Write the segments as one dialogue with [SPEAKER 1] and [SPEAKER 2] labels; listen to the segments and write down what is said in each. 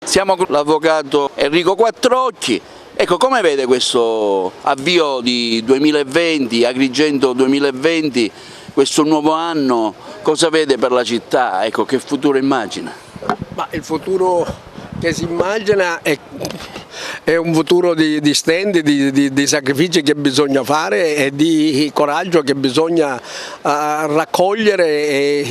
[SPEAKER 1] Siamo con l'avvocato Enrico Quattrocchi. Ecco, come vede questo avvio di 2020, Agrigento 2020, questo nuovo anno, cosa vede per la città? Ecco, che futuro immagina?
[SPEAKER 2] Ma il futuro che si immagina è un futuro di stand, di sacrifici che bisogna fare e di coraggio che bisogna raccogliere,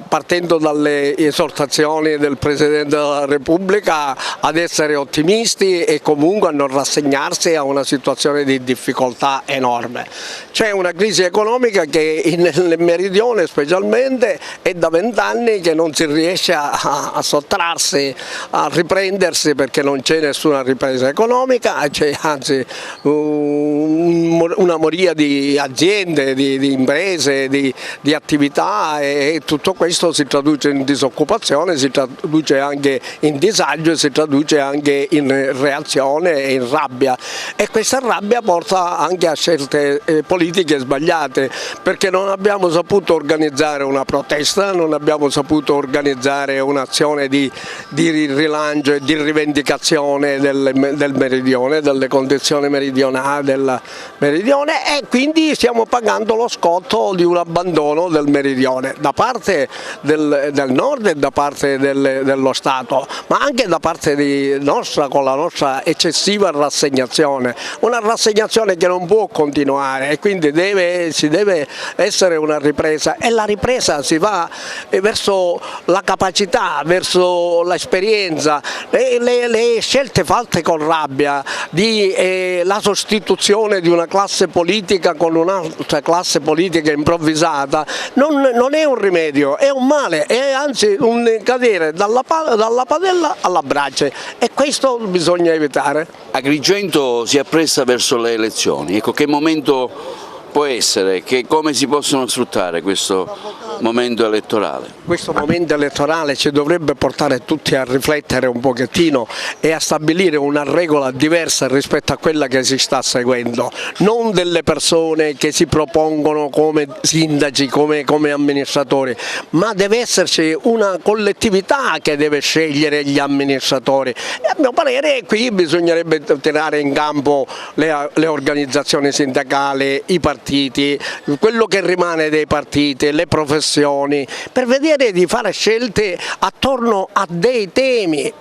[SPEAKER 2] partendo dalle esortazioni del Presidente della Repubblica ad essere ottimisti e comunque a non rassegnarsi a una situazione di difficoltà enorme. C'è una crisi economica che nel meridione specialmente è da 20 anni che non si riesce a sottrarsi, a riprendersi, perché non c'è nessuna ripresa economica, c'è anzi una moria di aziende, di imprese, di attività, e tutto questo si traduce in disoccupazione, si traduce anche in disagio, si traduce anche in reazione e in rabbia, e questa rabbia porta anche a scelte politiche sbagliate, perché non abbiamo saputo organizzare una protesta, non abbiamo saputo organizzare un'azione di rilancio e di rivendicazione del meridione, delle condizioni meridionali del meridione, e quindi stiamo pagando lo scotto di un abbandono del meridione da parte del nord e da parte dello Stato, ma anche da parte nostra, con la nostra eccessiva rassegnazione, una rassegnazione che non può continuare, e quindi ci deve essere una ripresa, e la ripresa si va verso la capacità, verso l'esperienza, le scelte fatte con rabbia, la sostituzione di una classe politica con un'altra classe politica improvvisata non è un rimedio, è un male, è anzi un cadere dalla padella alla brace, e questo bisogna evitare.
[SPEAKER 1] Agrigento si appresta verso le elezioni, ecco, che momento può essere, come si possono sfruttare questo momento elettorale?
[SPEAKER 2] Questo momento elettorale ci dovrebbe portare tutti a riflettere un pochettino e a stabilire una regola diversa rispetto a quella che si sta seguendo, non delle persone che si propongono come sindaci, come amministratori, ma deve esserci una collettività che deve scegliere gli amministratori, e a mio parere qui bisognerebbe tirare in campo le organizzazioni sindacali, i partiti, quello che rimane dei partiti, le professioni, per vedere di fare scelte attorno a dei temi.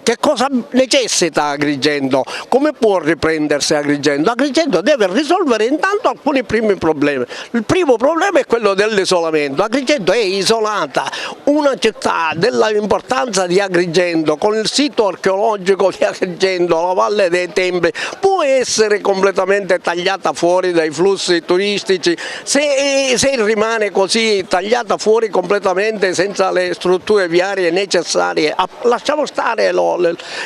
[SPEAKER 2] Che cosa necessita Agrigento? Come può riprendersi Agrigento? Agrigento deve risolvere intanto alcuni primi problemi. Il primo problema è quello dell'isolamento. Agrigento è isolata, una città dell'importanza di Agrigento, con il sito archeologico di Agrigento, la Valle dei Templi, può essere completamente tagliata fuori dai flussi turistici. Se rimane così tagliata fuori completamente senza le strutture viarie necessarie, lasciamo stare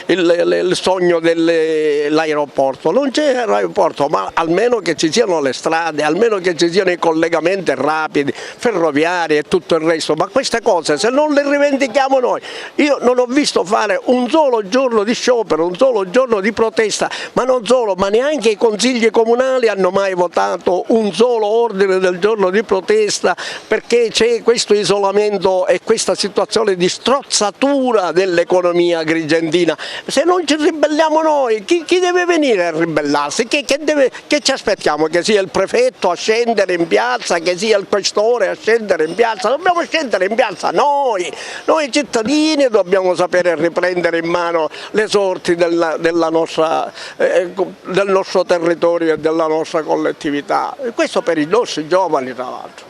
[SPEAKER 2] il sogno dell'aeroporto, non c'è l'aeroporto, ma almeno che ci siano le strade, almeno che ci siano i collegamenti rapidi, ferroviari e tutto il resto, ma queste cose se non le rivendichiamo noi, io non ho visto fare un solo giorno di sciopero, un solo giorno di protesta, ma non solo, ma neanche i consigli comunali hanno mai votato un solo ordine del giorno di protesta, perché c'è questo isolamento e questa situazione di strozzatura dell'economia agrigentina. Se non ci ribelliamo noi, chi deve venire a ribellarsi? Che ci aspettiamo? Che sia il prefetto a scendere in piazza, che sia il questore a scendere in piazza? Dobbiamo scendere in piazza noi cittadini, dobbiamo sapere riprendere in mano le sorti del nostro territorio e della nostra collettività. Questo per i nostri giovani, tra l'altro.